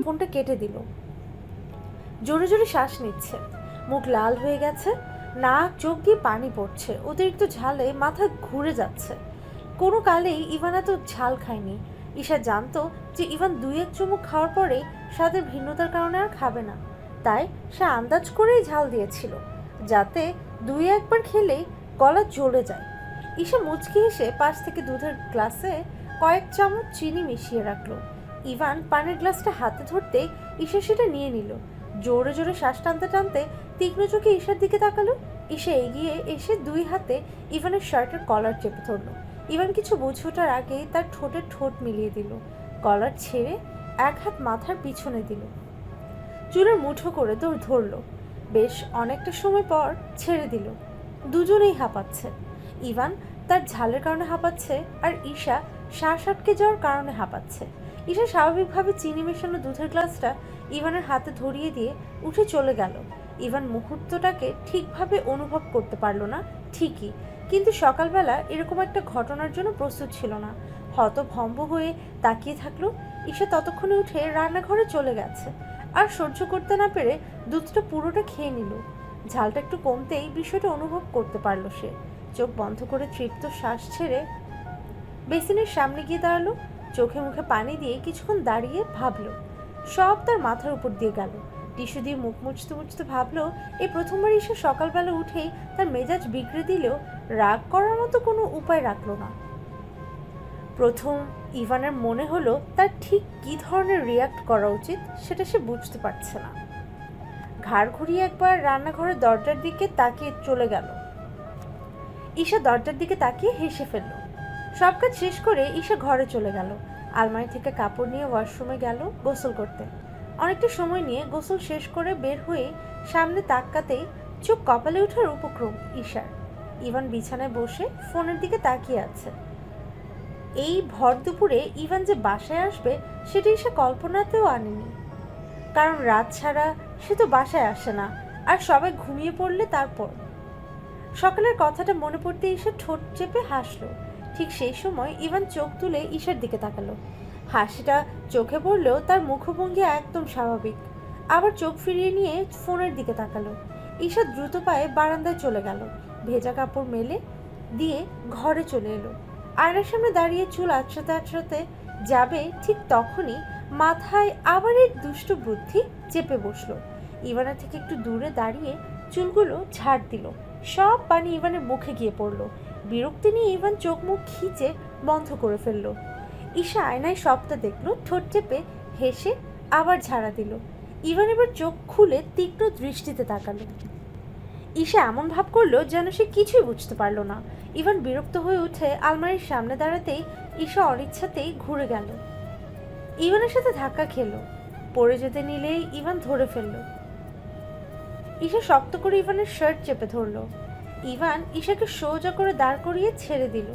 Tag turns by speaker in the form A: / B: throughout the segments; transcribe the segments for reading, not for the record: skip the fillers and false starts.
A: ফোনটা কেটে দিল। জোরে জোরে শ্বাস নিচ্ছে, মুখ লাল হয়ে গেছে, নাক চোখ দিয়ে পানি পড়ছে, অতিরিক্ত ঝালে মাথা ঘুরে যাচ্ছে। কোনো কালেই ইভান এত ঝাল খায়নি। ঈশা জানতো যে ইভান 2-1 চুমুক খাওয়ার পরে স্বাদের ভিন্নতার কারণে আর খাবে না, তাই সে আন্দাজ করেই ঝাল দিয়েছিল, যাতে 2-1 বার খেলেই গলা জ্বলে যায়। ঈশা মুচকি হেসে পাশ থেকে দুধের গ্লাসে কয়েক চামচ চিনি মিশিয়ে রাখলো। ইভান পানির গ্লাসটা হাতে ধরতে ঈশা সেটা নিয়ে নিল। জোরে জোরে শ্বাস টানতে টানতে তীক্ষ্ণ চোখে ঈশার দিকে তাকালো। ঈশা এগিয়ে এসে 2 হাতে ইভানের শার্টের কলার চেপে ধরলো। ইভান কিছু বুঝে ওঠার আগেই তার ঠোঁটে ঠোঁট মিলিয়ে দিল। কলার ছেড়ে এক হাত মাথার পিছনে দিল, চুলের মুঠো করে ধরল। বেশ অনেকটা সময় পর ছেড়ে দিল। দুজনেই হাঁপাচ্ছে। ইভান তার ঝালের কারণে হাঁপাচ্ছে, আর ঈশা শ্বাস আটকে যাওয়ার কারণে হাঁপাচ্ছে। ঈশা স্বাভাবিকভাবে চিনি মেশানো দুধের গ্লাসটা ইভানের হাতে ধরিয়ে দিয়ে উঠে চলে গেল। ইভান মুহূর্তটাকে ঠিকভাবে অনুভব করতে পারল না ঠিকই, কিন্তু সকালবেলা এরকম একটা ঘটনার জন্য প্রস্তুত ছিল না। হতভম্ব হয়ে তাকিয়ে থাকলো। ঈশা ততক্ষণে উঠে রান্নাঘরে চলে গেছে, আর সহ্য করতে না পেরে দুধটা পুরোটা খেয়ে নিল। ঝালটা একটু কমতেই বিষয়টা অনুভব করতে পারল সে। চোখ বন্ধ করে তৃপ্ত শ্বাস ছেড়ে বেসিনের সামনে গিয়ে দাঁড়ালো। চোখে মুখে পানি দিয়ে কিছুক্ষণ দাঁড়িয়ে ভাবলো। সব তার মাথার উপর দিয়ে গেল। টিস্যু দিয়ে মুখ মুছতে মুছতে ভাবলো, এই প্রথমবার ঈশা সকালবেলা উঠেই তার মেজাজ বিগড়ে দিলেও রাগ করার মতো কোনো উপায় রাখলো না। প্রথম ইভানের মনে হলো তার ঠিক কী ধরনের রিয়াক্ট করা উচিত সেটা সে বুঝতে পারছে না। ঘাড় ঘুরিয়ে একবার রান্নাঘরের দরজার দিকে তাকিয়ে চলে গেল। ঈশা দরজার দিকে তাকিয়ে হেসে ফেলল। সব কাজ শেষ করে ঈশা ঘরে চলে গেল। আলমারি থেকে কাপড় নিয়ে ওয়াশরুমে গেল গোসল করতে। অনেকটা সময় নিয়ে গোসল শেষ করে বের হয়ে সামনে তাকাতেই চোখ কপালে ওঠার উপক্রম ঈশার। ইভান বিছানায় বসে ফোনের দিকে তাকিয়ে আছে। এই ভর দুপুরে ইভান যে বাসায় আসবে সেটা ঈশা কল্পনাতেও আনেনি, কারণ রাত ছাড়া সে তো বাসায় আসে না, আর সবাই ঘুমিয়ে পড়লে তারপর। সকালের কথাটা মনে পড়তে ঈশা ঠোঁট চেপে হাসলো। ঠিক সেই সময় ইভান চোখ তুলে ঈশার দিকে তাকালো। হাসিটা চোখে পড়লেও তার মুখভঙ্গি একদম স্বাভাবিক। আবার চোখ ফিরিয়ে নিয়ে ফোনের দিকে তাকালো। ঈশা দ্রুত পায়ে বারান্দায় চলে গেল। ভেজা কাপড় মেলে দিয়ে ঘরে চলে এলো। আয়নার সামনে দাঁড়িয়ে চুল আঁচড়াতে আঁচড়াতে যাবে, ঠিক তখনই মাথায় আবার এই দুষ্টু বুদ্ধি চেপে বসলো। ইভানের থেকে একটু দূরে দাঁড়িয়ে চুলগুলো ঝাড় দিল। সব পানি ইভানের মুখে গিয়ে পড়লো। বিরক্তি নিয়ে ইভান চোখ মুখ খিচে বন্ধ করে ফেললো। ঈশা আয়নায় সবটা দেখলো, ঠোঁট চেপে হেসে আবার ঝাড়া দিল। ইভান এবার চোখ খুলে তীক্ষ্ণ দৃষ্টিতে তাকালো। ঈশা এমন ভাব করলো যেন সে কিছুই বুঝতে পারলো না। ইভান বিরক্ত হয়ে উঠে আলমারির সামনে দাঁড়াতেই ঈশা অনিচ্ছাতেই ঘুরে গেল। ইভানের সাথে ধাক্কা খেলো। পড়ে যেতে নিলেই ইভান ধরে ফেলল। ঈশা শক্ত করে ইভানের শার্ট চেপে ধরলো। ইভান ঈশাকে সোজা করে দাঁড় করিয়ে ছেড়ে দিল।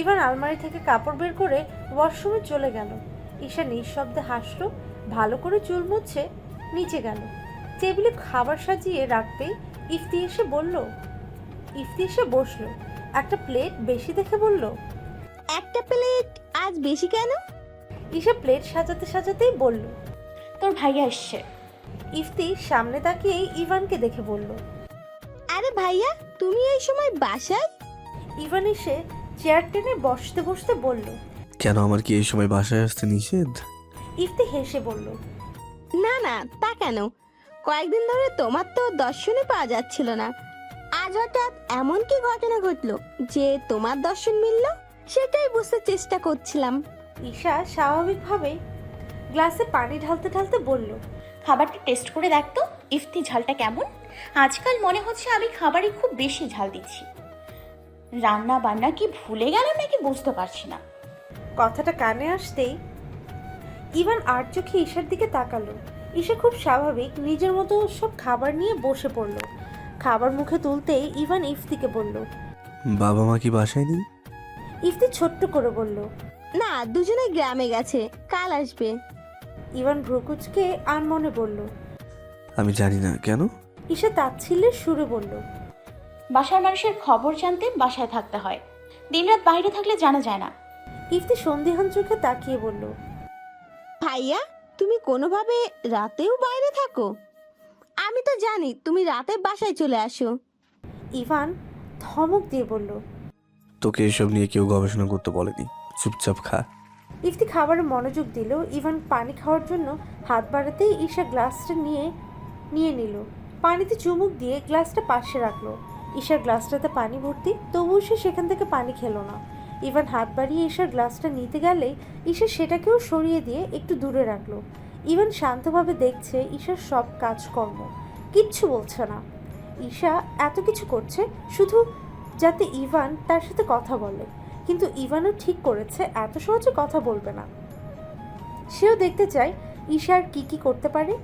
A: ইভান আলমারি থেকে কাপড় বের করে ওয়াশরুমে চলে গেল। ঈশা নিঃশব্দে হাসলো। ভালো করে চুল মুছে নিচে গেল। টেবিলে খাবার সাজিয়ে রাখতেই ইফতি এসে বসলো। একটা প্লেট বেশি দেখে বলল,
B: একটা প্লেট আজ বেশি কেন?
A: ঈশা প্লেট সাজাতে সাজাতেই বলল,
C: তোর ভাইয়া এসছে।
A: ইফতি সামনে তাকিয়ে ইভানকে দেখে বলল,
B: আরে ভাইয়া, তুমি এই সময় বাসায়?
A: ইভান এসে চেয়ার টেনে বসতে বসতে বলল,
D: কেন, আমার কি এই সময় বাসায় আসতে নিষেধ?
A: ইফতি হেসে বলল,
B: না না, তা কেন? কয়েকদিন ধরে তোমার তো দর্শনই পাওয়া যাচ্ছিল না। আজ হঠাৎ এমন কি ঘটনা ঘটলো যে তোমার দর্শন মিলল? সেটাই বুঝতে চেষ্টা করছিলাম।
A: ঈশা স্বাভাবিকভাবে গ্লাসে পানি ঢালতে ঢালতে বলল,
C: খাবারটা টেস্ট করে দেখ তো ইফতি, ঝালটা কেমন? আজকাল মনে হচ্ছে আমি খাবারে খুব বেশি ঝাল দিচ্ছি। রান্না বান্না কি ভুলে গেলাম নাকি বুঝতে পারছি না।
A: কথাটা কানে আসতেই ইভান আর চোখে ঈশার দিকে তাকালো। ঈশা খুব স্বাভাবিক নিজের মতো সব খাবার নিয়ে বসে পড়ল। খাবার মুখে তুলতেই ইভান ইফতিকে বলল,
D: বাবা মা কি বাসায় নেই?
A: ইফতি ছোট্ট করে বলল,
B: না, দুজনে গ্রামে গেছে, কাল আসবে।
A: ইভান ভ্রুকুচকে আনমনে বলল,
D: আমি জানি না, কেন?
A: ঈশা তাচ্ছিল্যের সুরে বলল,
C: বাসার মানুষের খবর জানতে বাসায় থাকতে হয়, দিনরাত বাইরে থাকলে জানা যায় না।
A: ইফতি সন্দিহান চোখে তাকিয়ে বলল,
B: ভাইয়া, তুমি কোনোভাবে রাতেও বাইরে থাকো? আমি তো জানি তুমি রাতে বাসায় চলে আসো।
A: ইভান ধমক দিয়ে বলল।
D: তোকে এসব নিয়ে কেউ গবেষণা করতে বলেনি, চুপচাপ খা।
A: ইফতি খাবারে মনোযোগ দিল। ইভান পানি খাওয়ার জন্য হাত বাড়াতেই ঈশা গ্লাসটা নিয়ে নিল। পানিতে চুমুক দিয়ে গ্লাসটা পাশে রাখলো। ঈশার গ্লাসটাতে পানি ভর্তি, তবুও সে সেখান থেকে পানি খেলো না। ইভান হাত বাড়িয়ে ঈশার গ্লাসটা নিতে গেলেই ঈশা সেটাকেও সরিয়ে দিয়ে একটু দূরে রাখলো। ইভান শান্তভাবে দেখছে ঈশার সব কাজকর্ম, কিচ্ছু বলছে না। ঈশা এত কিছু করছে শুধু যাতে ইভান তার সাথে কথা বলে, কিন্তু ইভানও ঠিক করেছে এত সহজে কথা বলবে না। সেও দেখতে চায় ঈশা আর কি করতে পারে,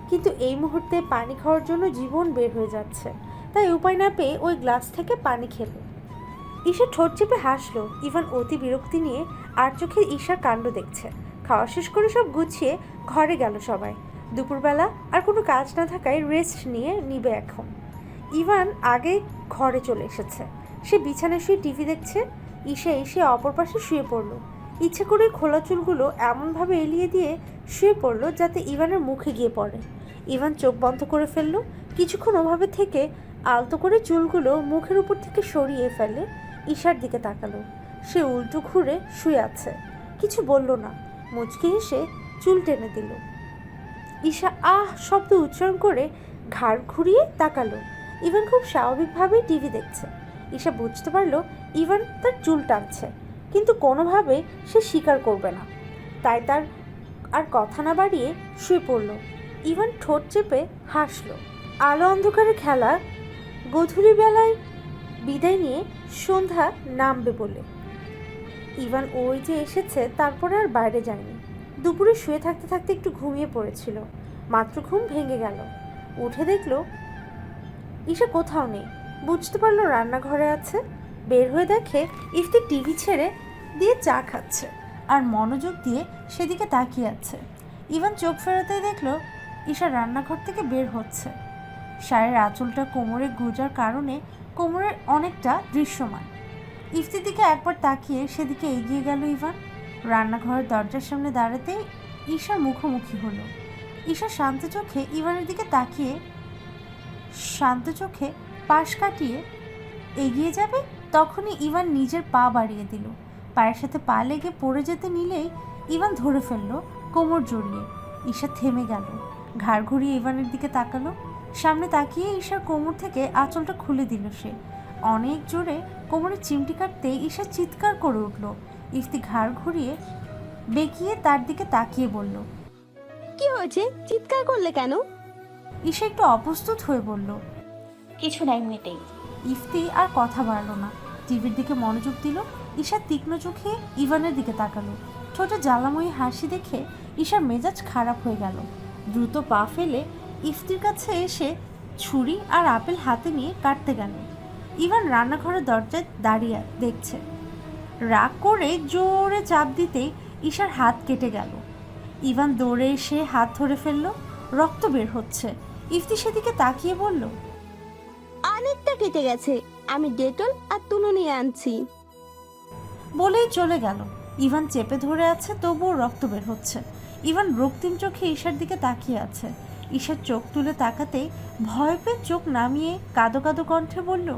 A: কিন্তু এই মুহূর্তে পানি খাওয়ার জন্য জীবন বের হয়ে যাচ্ছে, তাই উপায় না পেয়ে ওই গ্লাস থেকে পানি খেলো। ঈশা ঠোঁট চেপে হাসলো। ইভান অতি বিরক্তি নিয়ে আর চোখে ঈশার কাণ্ড দেখছে। খাওয়া শেষ করে সব গুছিয়ে ঘরে গেল সবাই। দুপুরবেলা আর কোনো কাজ না থাকায় রেস্ট নিবে এখন। ইভান আগে ঘরে চলে এসেছে। সে বিছানায় শুয়ে টিভি দেখছে। ঈশা এসে অপর পাশে শুয়ে পড়ল। ইচ্ছে করে খোলা চুলগুলো এমনভাবে এলিয়ে দিয়ে শুয়ে পড়ল যাতে ইভানের মুখে গিয়ে পড়ে। ইভান চোখ বন্ধ করে ফেলল। কিছুক্ষণ ওভাবে থেকে আলতো করে চুলগুলো মুখের উপর থেকে সরিয়ে ফেলে ঈশার দিকে তাকালো। সে উল্টো ঘুরে শুয়ে আছে, কিছু বলল না, মুচকি হেসে চুল টেনে দিল। ঈশা আহ শব্দ উচ্চারণ করে ঘাড় ঘুরিয়ে তাকালো। ইভান খুব স্বাভাবিকভাবেই টিভি দেখছে। ঈশা বুঝতে পারলো ইভান তার চুল টানছে, কিন্তু কোনোভাবে সে স্বীকার করবে না, তাই তার আর কথা না বাড়িয়ে শুয়ে পড়ল। ইভান ঠোঁট চেপে হাসলো। আলো অন্ধকারে খেলা গধূলি বেলায় বিদায় নিয়ে সন্ধ্যা নামবে বলে ইভান ওই যে এসেছে, তারপরে আর বাইরে যায়নি। দুপুরে শুয়ে থাকতে থাকতে একটু ঘুমিয়ে পড়েছিল। মাত্র ঘুম ভেঙে গেল। উঠে দেখলো ঈশা কোথাও নেই। বুঝতে পারলো রান্নাঘরে আছে। বের হয়ে দেখে ইফতি টিভি ছেড়ে দিয়ে চা খাচ্ছে আর মনোযোগ দিয়ে সেদিকে তাকিয়ে আছে। ইভান চোখ ফেরাতেই দেখলো ঈশা রান্নাঘর থেকে বের হচ্ছে। শাড়ির আঁচলটা কোমরে গুজার কারণে কোমরের অনেকটা দৃশ্যমান। ইফতির দিকে একবার তাকিয়ে সেদিকে এগিয়ে গেল ইভান। রান্নাঘরের দরজার সামনে দাঁড়াতেই ঈশার মুখোমুখি হলো। ঈশা শান্ত চোখে ইভানের দিকে তাকিয়ে শান্ত চোখে পাশ কাটিয়ে এগিয়ে যাবে, তখনই ইভান নিজের পা বাড়িয়ে দিল। পায়ের সাথে পা লেগে পড়ে যেতে নিলেই ইভান ধরে ফেললো কোমর জড়িয়ে। ঈশা থেমে গেল, ঘাড় ঘুরিয়ে ইভানের দিকে তাকালো। সামনে তাকিয়ে ঈশার কোমর থেকে আঁচলটা খুলে দিল সে। অনেক জোরে কোমরে চিমটি কাটতে ঈশা চিৎকার করে উঠল। ইফতি ঘাড় ঘুরিয়ে বেঁকিয়ে তার দিকে তাকিয়ে বলল,
B: কি হয়েছে? চিৎকার করলে কেন?
A: ঈশা একটু অপ্রস্তুত হয়ে বলল।
C: কিছু না, এমনিতেই।
A: ইফতি আর কথা বাড়ল না, টিভির দিকে মনোযোগ দিল। ঈশা তীক্ষ্ণ চোখে ইভানের দিকে তাকালো। ছোট জ্বালাময়ী হাসি দেখে ঈশার মেজাজ খারাপ হয়ে গেল। দ্রুত পা ফেলে ইফতির কাছে এসে ছুরি আর আপেল হাতে নিয়ে কাটতে গেল। ইভান রান্নাঘরের দরজায় দাঁড়িয়ে দেখছে। রাগ করে জোরে চাপ দিতেই ঈশার হাত কেটে গেল। ইভান দৌড়ে এসে হাত ধরে ফেলল, রক্ত বের হচ্ছে। ইফতি সেদিকে তাকিয়ে বলল,
B: অনেকটা কেটে গেছে, আমি ডেটল আর তুলো নিয়ে আনছি।
A: বলেই চলে গেল। ইভান চেপে ধরে আছে, তবুও রক্ত বের হচ্ছে। ইভান রক্তিম চোখে ঈশার দিকে তাকিয়ে আছে। ঈশার চোখ তুলে তাকাতেই ভয় পেয়ে চোখ নামিয়ে কাঁদো কাঁদো কণ্ঠে বলল,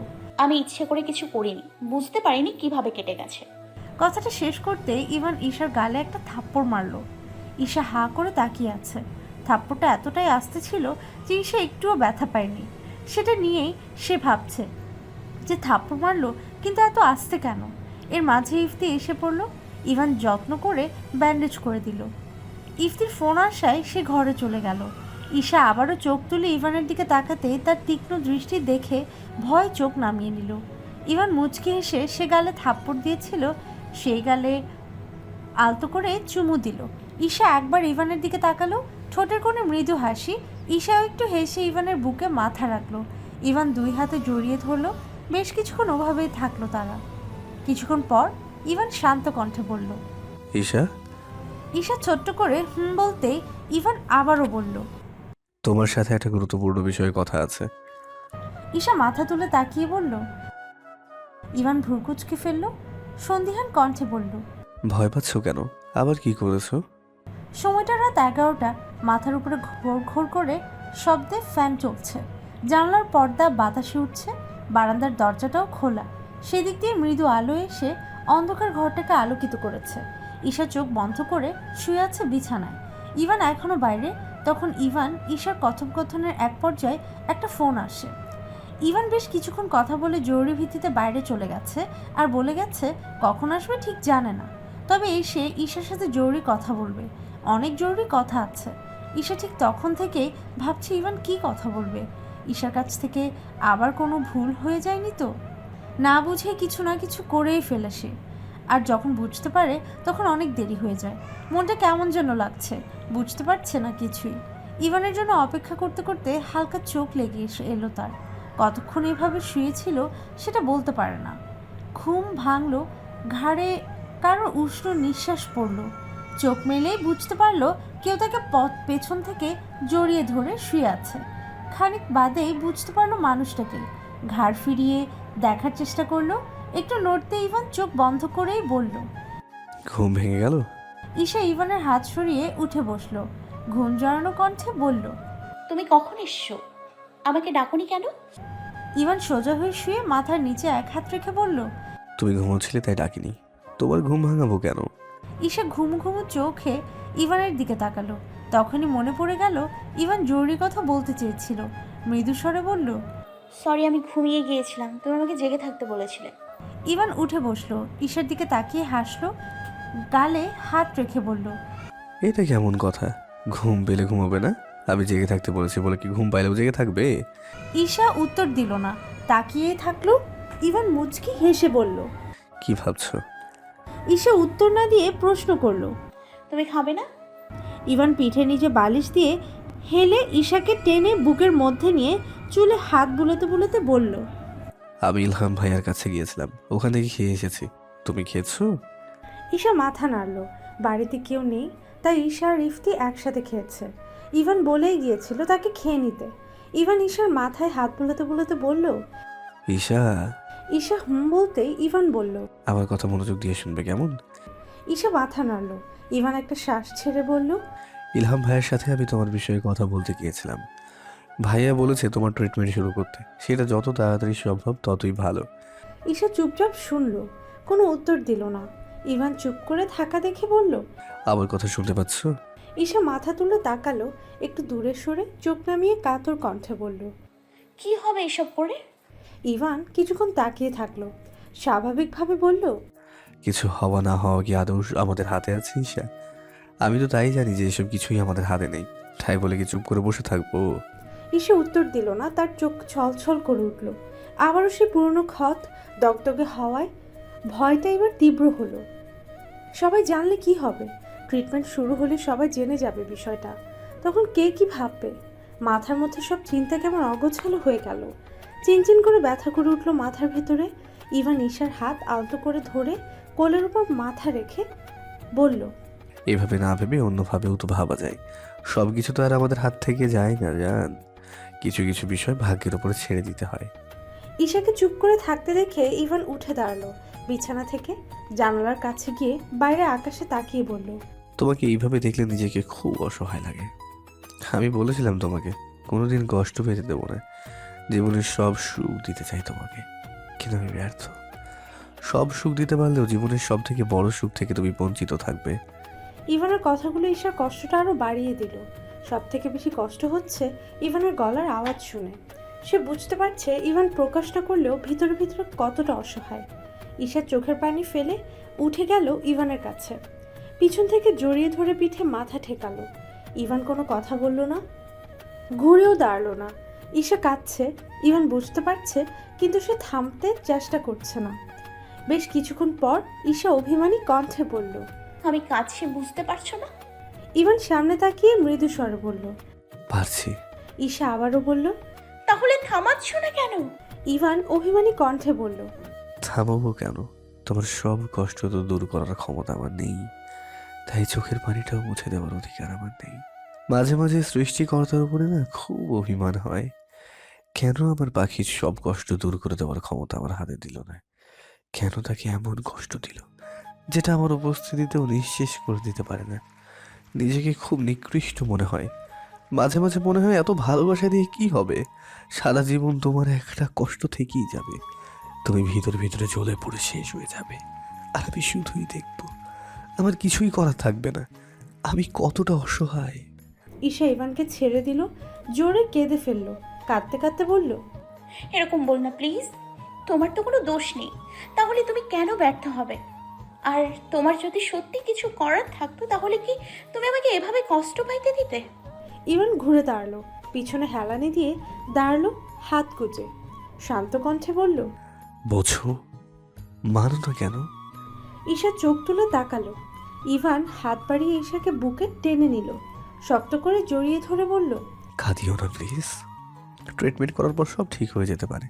C: আমি ইচ্ছে করে কিছু করিনি, বুঝতে পারিনি কিভাবে কেটে গেছে।
A: কথাটা শেষ করতে ইভান ঈশার গালে একটা থাপ্পড় মারল। ঈশা হাঁ করে তাকিয়ে আছে। থাপ্পড়টা এতটাই আস্তে ছিল যে ঈশা একটুও ব্যথা পায়নি। সেটা নিয়েই সে ভাবছে যে থাপ্পড় মারল, কিন্তু এত আস্তে কেন। এর মাঝে ইফতি এসে পড়ল। ইভান যত্ন করে ব্যান্ডেজ করে দিল। ইফতির ফোন আসায় সে ঘরে চলে গেল। ঈশা আবারও চোখ তুলে ইভানের দিকে তাকাতে তার তীক্ষ্ণ দৃষ্টি দেখে ভয় চোখ নামিয়ে নিল। ইভান মুচকি হেসে সে গালে থাপ্পড় দিয়েছিল সেই গালে আলতো করে চুমু দিল। ঈশা একবার ইভানের দিকে তাকালো, ঠোঁটের কোণে মৃদু হাসি। ঈশাও একটু হেসে ইভানের বুকে মাথা রাখলো। ইভান দুই হাতে জড়িয়ে ধরলো। বেশ কিছুক্ষণ ওভাবেই থাকলো তারা। কিছুক্ষণ পর ইভান শান্ত কণ্ঠে বলল,
D: ঈশা,
A: ঈশা ছোট্ট করে বলতেই ইভান আবারও বলল,
D: তোমার সাথে একটা গুরুত্বপূর্ণ বিষয়ে কথা আছে।
A: ঈশা মাথা তুলে তাকিয়ে বলল। ইভান ভ্রুকুচকে ফেলল, সন্দিহান কণ্ঠে বলল,
D: ভয় পাচ্ছ কেন? আবার কি করেছো?
A: সময়টা রাত 11টা। মাথার উপরে ঘোর ঘোর করে শব্দে ফ্যান চলছে। জানলার পর্দা বাতাসে উঠছে, বারান্দার দরজাটাও খোলা। সেদিক দিয়ে মৃদু আলো এসে অন্ধকার ঘরটাকে আলোকিত করেছে। ঈশা চোখ বন্ধ করে শুয়ে আছে বিছানায়। ইভান এখনো বাইরে। তখন ঈশার কথোপকথনের এক পর্যায়ে একটা ফোন আসে। ইভান বেশ কিছুক্ষণ কথা বলে জরুরি ভিত্তিতে বাইরে চলে গেছে, আর বলে গেছে কখন আসবে ঠিক জানে না, তবে এসে ঈশার সাথে জরুরি কথা বলবে। অনেক জরুরি কথা আছে। ঈশা ঠিক তখন থেকেই ভাবছে ইভান কি কথা বলবে। ঈশার কাছ থেকে আবার কোনো ভুল হয়ে যায়নি তো? না বুঝে কিছু না কিছু করেই ফেলে সে। আর যখন বুঝতে পারে তখন অনেক দেরি হয়ে যায়। মনটা কেমন যেন লাগছে, বুঝতে পারছে না কিছুই। ইভানের জন্য অপেক্ষা করতে করতে হালকা চোখ লেগে এলো তার। কতক্ষণ এভাবে শুয়েছিল সেটা বলতে পারে না। ঘুম ভাঙলো, ঘাড়ে কারোর উষ্ণ নিঃশ্বাস পড়লো। চোখ মেলেই বুঝতে পারলো কেউ তাকে পেছন থেকে জড়িয়ে ধরে শুয়ে আছে। খানিক বাদেই বুঝতে পারলো মানুষটাকে। ঘাড় ফিরিয়ে দেখার চেষ্টা করলো। একটু নড়তে ইভান চোখ বন্ধ করেই বলল।
D: ঘুম ভেঙে গেল?
A: ঈশা ইভানের হাত সরিয়ে উঠে বসলো। ঘুম জড়ানো কণ্ঠে বলল,
C: তুমি কখন এসছো? আমাকে ডাকুনি কেন?
A: ইভান সোজা হয়ে শুয়ে মাথার নিচে এক হাত রেখে বলল,
D: তুমি ঘুমোচ্ছিলে তাই ডাকিনি। তোমার ঘুম ভাঙাবো কেন?
A: ঈশা ঘুমু ঘুমু চোখে ইভানের দিকে তাকালো। তখনই মনে পড়ে গেল ইভান জরুরি কথা বলতে চেয়েছিল। মৃদু স্বরে বলল,
C: সরি, আমি ঘুমিয়ে গিয়েছিলাম। তুমি আমাকে জেগে থাকতে বলেছিলে।
A: ইভান উঠে বসলো, ঈশার দিকে তাকিয়ে হাসলো, গালে হাত রেখে বলল,
D: এটা কেমন কথা? ঘুম পেলে ঘুমাবে না? আমি জেগে থাকতে বলেছি বলে কি ঘুম পাইলেও জেগে থাকবে?
A: ঈশা উত্তর দিল না, তাকিয়েই থাকলো। ইভান মুচকি হেসে বলল।
D: কি ভাবছো?
A: ঈশা উত্তর না দিয়ে প্রশ্ন করলো,
C: তুমি খাবে না?
A: ইভান পিঠে নিচে বালিশ দিয়ে হেলে ঈশাকে টেনে বুকের মধ্যে নিয়ে চুলে হাত বুলাতে বুলাতে বলল,
D: আমি ইলহাম ভাইয়ার কাছে গিয়েছিলাম, ওখান থেকে খেয়ে এসেছি। তুমি খেয়েছো?
A: ঈশা মাথা নাড়ল। বাড়িতে কেউ নেই, তাই ঈশা আর ইফতি একসাথে খেয়েছে। ইভান বলেই গিয়েছিল তাকে খেয়ে নিতে। ইভান ঈশার মাথায় হাত বুলাতে বুলাতে বলল।
D: ঈশা।
A: ঈশা হুম বলতেই ইভান বলল,
D: আমার কথা মনোযোগ দিয়ে শুনবে কেমন?
A: ঈশা মাথা নাড়ল। ইভান একটা শ্বাস ছেড়ে বলল,
D: ইলহাম ভাইয়ের সাথে আমি তোমার বিষয়ে কথা বলতে গিয়েছিলাম। ভাইয়া বলেছে তোমার ট্রিটমেন্ট শুরু করতে, সেটা যত তাড়াতাড়ি সম্ভব ততই ভালো।
A: ঈশা চুপচাপ শুনল, কোনো উত্তর দিল না। ইভান চুপ করে থাকা দেখে বলল,
D: আমার কথা শুনতে পাচ্ছ?
A: ঈশা মাথা তুলে তাকালো, একটু দূরে সরে চোখ নামিয়ে কাতর কণ্ঠে বলল।
C: কি হবে এসব করে?
A: ইভান কিছুক্ষণ তাকিয়ে থাকলো, স্বাভাবিকভাবে বলল,
D: কিছু হওয়া না হওয়া কি আদৌ আমাদের হাতে আছে ঈশা? আমি তো তাই জানি যে এসব কিছুই আমাদের হাতে নেই, তাই বলে কি চুপ করে বসে থাকবো?
A: ঈশা উত্তর দিল না। তার চোখ ছলছল করে উঠল। আবারও সে পুরনো ক্ষত দগদগে হওয়ায় ভয়টা এবার তীব্র হলো। সবাই জানলে কি হবে? ট্রিটমেন্ট শুরু হলে সবাই জেনে যাবে বিষয়টা। তখন কে কি ভাববে? মাথার মধ্যে সব চিন্তা কেমন অগোছালো হয়ে গেল। চিনচিন করে ব্যথা করে উঠল মাথার ভেতরে। ইভান ঈশার হাত আলতো করে ধরে কোলের উপর মাথা রেখে বলল,
D: এভাবে না ভেবে অন্যভাবেও তো ভাবা যায়। সব কিছু তো আর আমাদের হাত থেকে যায় না জান। কিছু কিছু বিষয় ভাগ্যের উপরে ছেড়ে দিতে হয়।
A: ঈশাকে চুপ করে থাকতে দেখে ইভান উঠে দাঁড়ালো বিছানা থেকে, জানালার কাছে গিয়ে বাইরে আকাশে তাকিয়ে বলল,
D: তোমাকে এইভাবে দেখলে নিজেকে খুব অসহায় লাগে। আমি বলেছিলাম তোমাকে কোনোদিন কষ্ট পেতে দেবো না, জীবনের সব সুখ দিতে চাই তোমাকে, কিন্তু আমি ব্যর্থ। সব সুখ দিতে পারলেও জীবনের সব থেকে বড় সুখ থেকে তুমি বঞ্চিত থাকবে।
A: ইভানের কথাগুলো ঈশার কষ্টটা আরো বাড়িয়ে দিল। সব থেকে বেশি কষ্ট হচ্ছে ইভানের গলার আওয়াজ শুনে। সে বুঝতে পারছে ইভান প্রকাশ না করলেও ভিতরে ভিতরে কতটা অসহায়। ঈশার চোখের পানি ফেলে উঠে গেল ইভানের কাছে, পিছন থেকে জড়িয়ে ধরে পিঠে মাথা ঠেকালো। ইভান কোনো কথা বলল না, ঘুরেও দাঁড়ালো না। ঈশা কাঁদছে, ইভান বুঝতে পারছে, কিন্তু সে থামতে চেষ্টা করছে না। বেশ কিছুক্ষণ পর ঈশা অভিমানী কণ্ঠে বলল,
C: আমি কাছে বুঝতে পারছো না?
A: ইভান সামনে তাকিয়ে মৃদু স্বরে বলল,
D: পারছি।
A: ঈশা আবারও বলল,
C: তাহলে থামাচ্ছ না কেন?
A: ইভান অভিমানী কণ্ঠে বলল,
D: থামাবো কেন? তোমার সব কষ্ট তো দূর করার ক্ষমতা আমার নেই, তাই চোখের পানিটাও মুছে দেওয়ার অধিকার আমার নেই। মাঝে মাঝে সৃষ্টিকর্তার উপরে না খুব অভিমান হয়, কেন আমার পাখির সব কষ্ট দূর করে দেওয়ার ক্ষমতা আমার হাতে দিল না? কেন তাকে এমন কষ্ট দিল যেটা আমার উপস্থিতিতেও নিঃশেষ করে দিতে পারে না। নিজেকে খুব নিকৃষ্ট মনে হয়। মাঝে মাঝে মনে হয় এত ভালোবাসা দিয়ে কি হবে, সারা জীবন তোমার একটা কষ্ট থেকেই যাবে। তুমি ভিতরে ভিতরে জ্বলে পড়ে শেষ হয়ে যাবে, আর আমি শুধুই দেখব। আমার কিছুই করার থাকবে না। আমি কতটা অসহায়।
A: ঈশা ইভানকে ছেড়ে দিল, জোরে কেঁদে ফেলল, কাঁদতে কাঁদতে বলল,
C: এরকম বল না প্লিজ। তোমার তো কোনো দোষ নেই, তাহলে তুমি কেন ব্যর্থ হবে? আর তোমার যদি সত্যি কিছু করার থাকতো তাহলে কি তুমি আমাকে এভাবে কষ্ট পাইতে দিতে?
A: ইভান ঘুরে দাঁড়ালো, পিছনে হেলানি দিয়ে দাঁড়ালো, হাত কুচে শান্ত কণ্ঠে বলল,
D: বোঝো, মানো না কেন?
A: ঈশা চোখ তুলে তাকালো। ইভান হাত বাড়িয়ে ঈশাকে বুকে টেনে নিল, শক্ত করে জড়িয়ে ধরে বলল,
D: কাঁদিও না প্লিজ। ট্রিটমেন্ট করার পর সব ঠিক হয়ে যেতে পারে।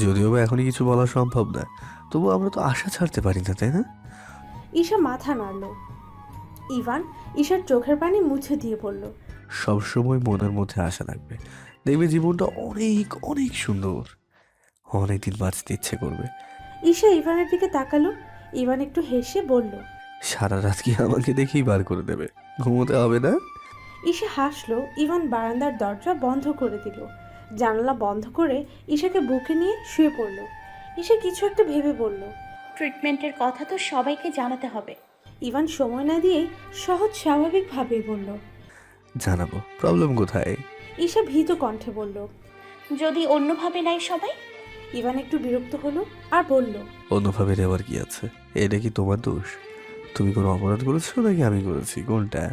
D: যদিও বা এখনই কিছু বলা সম্ভব না, তবু আমরা তো আশা ছাড়তে পারি না, তাই না?
A: ঈশা মাথা নাড়ল। ইভান ঈশার চোখের পানি মুছে দিয়ে বলল,
D: সবসময় মনের মধ্যে আশা রাখবে, দেখবে জীবনটা অনেক অনেক সুন্দর। অনেকদিন বাঁচতে ইচ্ছে করবে।
A: ঈশা ইভানের দিকে তাকালো। ইভান একটু হেসে বলল,
D: সারা রাত কি আমাকে দেখেই বার করে দেবে? ঘুমোতে হবে না?
A: ঈশা হাসলো। ইভান বারান্দার দরজা বন্ধ করে দিল, জানালা বন্ধ করে ঈশাকে বুকে নিয়ে শুয়ে পড়ল। ঈশা কিছু একটা ভেবে বলল,
C: ট্রিটমেন্টের কথা তো সবাইকে জানাতে হবে।
A: ইভান সময় না দিয়েই সহজ স্বাভাবিকভাবে বলল।
D: জানাবো, প্রবলেম কোথায়?
A: ঈশা ভীত কণ্ঠে বলল।
C: যদি অন্যভাবে নেয় সবাই?
A: ইভান একটু বিরক্ত হলো আর বলল,
D: অন্যভাবে নেওয়ার কি আছে? এটা কি তোমার দোষ? তুমি কোনো অপরাধ করেছো নাকি আমি করেছি, কোনটা?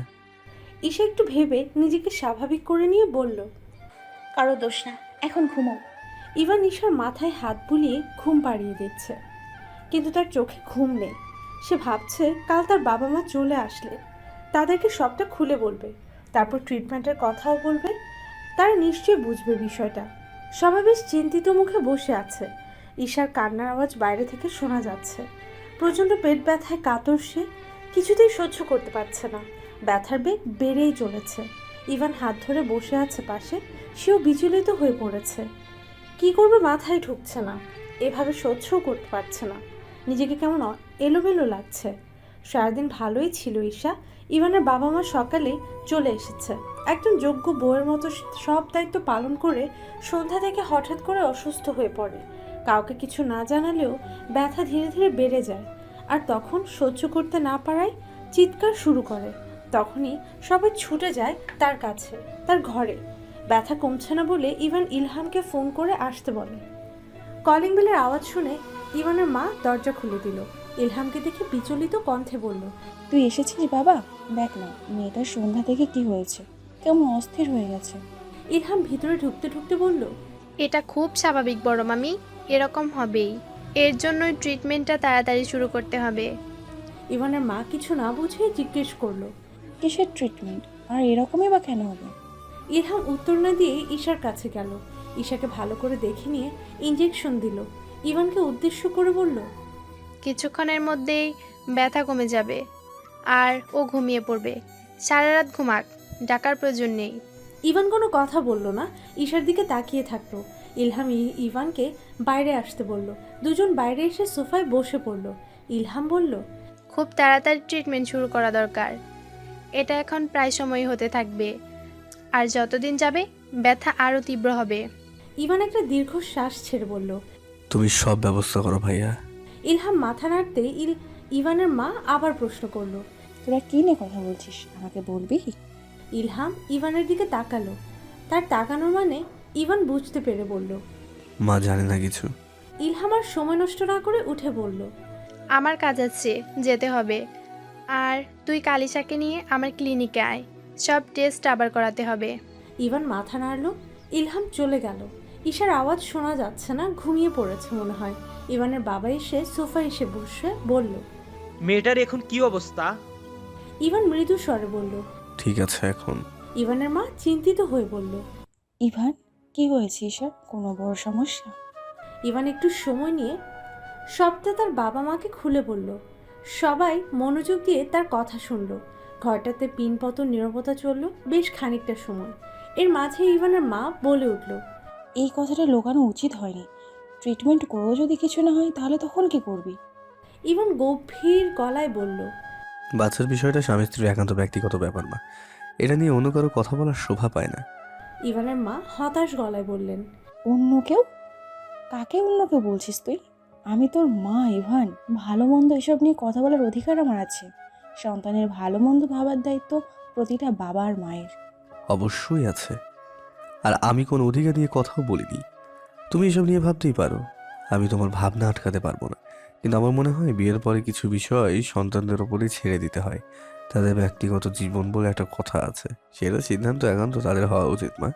A: ঈশা একটু ভেবে নিজেকে স্বাভাবিক করে নিয়ে বলল,
C: কারো দোষ না, এখন ঘুমাও।
A: ইভান ঈশার মাথায় হাত বুলিয়ে ঘুম পাড়িয়ে দিচ্ছে, কিন্তু তার চোখে ঘুম নেই। সে ভাবছে কাল তার বাবা মা চলে আসলে তাদেরকে সবটা খুলে বলবে, তারপর ট্রিটমেন্টের কথাও বলবে। তারা নিশ্চয়ই বুঝবে বিষয়টা। সবাই বেশ চিন্তিত মুখে বসে আছে। ঈশার কান্নার আওয়াজ বাইরে থেকে শোনা যাচ্ছে। প্রচণ্ড পেট ব্যথায় কাতর সে, কিছুতেই সহ্য করতে পারছে না। ব্যথার বেগ বেড়েই চলেছে। ইভান হাত ধরে বসে আছে পাশে, সেও বিচলিত হয়ে পড়েছে। কি করবে মাথায় ঢুকছে না, এভাবে সহ্যও করতে পারছে না। নিজেকে কেমন এলোমেলো লাগছে। সারাদিন ভালোই ছিল ঈশা। ইভানের বাবা মা সকালে চলে এসেছে। একজন যোগ্য বউয়ের মতো সব দায়িত্ব পালন করে সন্ধ্যা থেকে হঠাৎ করে অসুস্থ হয়ে পড়ে। কাউকে কিছু না জানালেও ব্যথা ধীরে ধীরে বেড়ে যায়, আর তখন সহ্য করতে না পারায় চিৎকার শুরু করে। তখনই সবাই ছুটে যায় তার কাছে, তার ঘরে। ব্যথা কমছে না বলে ইভান ইলহামকে ফোন করে আসতে বলে। কলিং বেলের আওয়াজ শুনে ইভানের মা দরজা খুলে দিল। ইলহামকে দেখে বিচলিত কণ্ঠে বলল,
E: তুই এসেছিস বাবা? দেখ না মেয়েটার সন্ধ্যা থেকে কি হয়েছে, কেমন অস্থির হয়ে গেছে।
A: ইলহাম ভিতরে ঢুকতে ঢুকতে বলল,
F: এটা খুব স্বাভাবিক বড় মামি, এরকম হবেই। এর জন্যই ট্রিটমেন্টটা তাড়াতাড়ি শুরু করতে হবে।
A: ইভানের মা কিছু না বুঝে জিজ্ঞেস করলো।
E: কিসের ট্রিটমেন্ট, আর এরকমই বা কেন হবে?
A: ইলহাম উত্তর না দিয়ে ঈশার কাছে গেল। ঈশাকে ভালো করে দেখে নিয়ে ইঞ্জেকশন দিল। ইভানকে উদ্দেশ্য করে বলল,
F: কিছুক্ষণের মধ্যেই ব্যথা কমে যাবে আর ও ঘুমিয়ে পড়বে। সারা রাত ঘুমাক, ডাকার প্রয়োজন নেই।
A: ইভান কোনো কথা বলল না, ঈশার দিকে তাকিয়ে থাকলো। ইলহাম ইভানকে বাইরে আসতে বলল। দুজন বাইরে এসে সোফায় বসে পড়ল। ইলহাম বলল,
F: খুব তাড়াতাড়ি ট্রিটমেন্ট শুরু করা দরকার। এটা এখন প্রায় সময় হতে থাকবে, আর যতদিন যাবে ব্যথা আরও তীব্র হবে।
A: ইভান একটা দীর্ঘশ্বাস ছেড়ে বলল।
D: তুমি সব ব্যবস্থা করো ভাইয়া।
A: ইলহাম মাথা নাড়তে ইভানের মা আবার প্রশ্ন করলো।
E: তোরা কি নিয়ে কথা বলছিস, আমাকে বলবি?
A: ইলহাম ইভানের দিকে তাকালো। তার তাকানোর মানে ইভান বুঝতে পেরে বলল।
D: মা জানে না কিছু।
A: ইলহাম আর সময় নষ্ট না করে উঠে বলল,
F: আমার কাজ আছে, যেতে হবে। আর তুই কালিশাকে নিয়ে আমার ক্লিনিকে আয়, সব টেস্ট আবার করাতে হবে।
A: ইভান মাথা নাড়ল। ইলহাম চলে গেল। ঈশার আওয়াজ শোনা যাচ্ছে না, ঘুমিয়ে পড়েছে মনে হয়। ইভানের বাবা এসে সোফায় এসে বসে বলল।
G: মেয়েটার এখন কি অবস্থা?
A: ইভান মৃদু স্বরে বলল।
D: ঠিক আছে এখন।
A: ইভানের মা চিন্তিত হয়ে বলল।
E: ইভান, কি হয়েছে ঈশার? কোনো বড় সমস্যা?
A: ইভান একটু সময় নিয়ে সবটা তার বাবা মাকে খুলে বলল। সবাই মনোযোগ দিয়ে তার কথা শুনল। ঘরটাতে পিনপতন নীরবতা চলল বেশ খানিকটা সময়। এর মাঝে ইভানের মা বলে উঠল।
E: এই কথাটা লোকানো উচিত হয়নি। ট্রিটমেন্ট করেও যদি কিছু না হয় তাহলে তখন কি করবি?
A: ইভান গভীর গলায় বলল,
D: বাচ্চার বিষয়টা স্বামী স্ত্রীর একান্ত ব্যক্তিগত ব্যাপার না, এটা নিয়ে অন্য কারো কথা বলার শোভা পায় না।
A: ইভানের মা হতাশ গলায় বললেন,
E: অন্য কেউ? কাকে অন্য কেউ বলছিস তুই? আমি তোর মা ইভান, ভালো মন্দ এসব নিয়ে কথা বলার অধিকার আমার আছে। সন্তানের ভালো মন্দ ভাবার দায়িত্ব প্রতিটা বাবার মায়ের।
D: অবশ্যই আছে, আর আমি কোনো অধিকার নিয়ে কথাও বলিনি। তুমি এসব নিয়ে ভাবতেই পারো, আমি তোমার ভাবনা আটকাতে পারবো না। কিন্তু আমার মনে হয় বিয়ের পরে কিছু বিষয় সন্তানদের ওপরেই ছেড়ে দিতে হয়। তাদের ব্যক্তিগত জীবন বলে একটা কথা আছে, সেটা সিদ্ধান্ত একান্ত তাদের হওয়া উচিত, মা।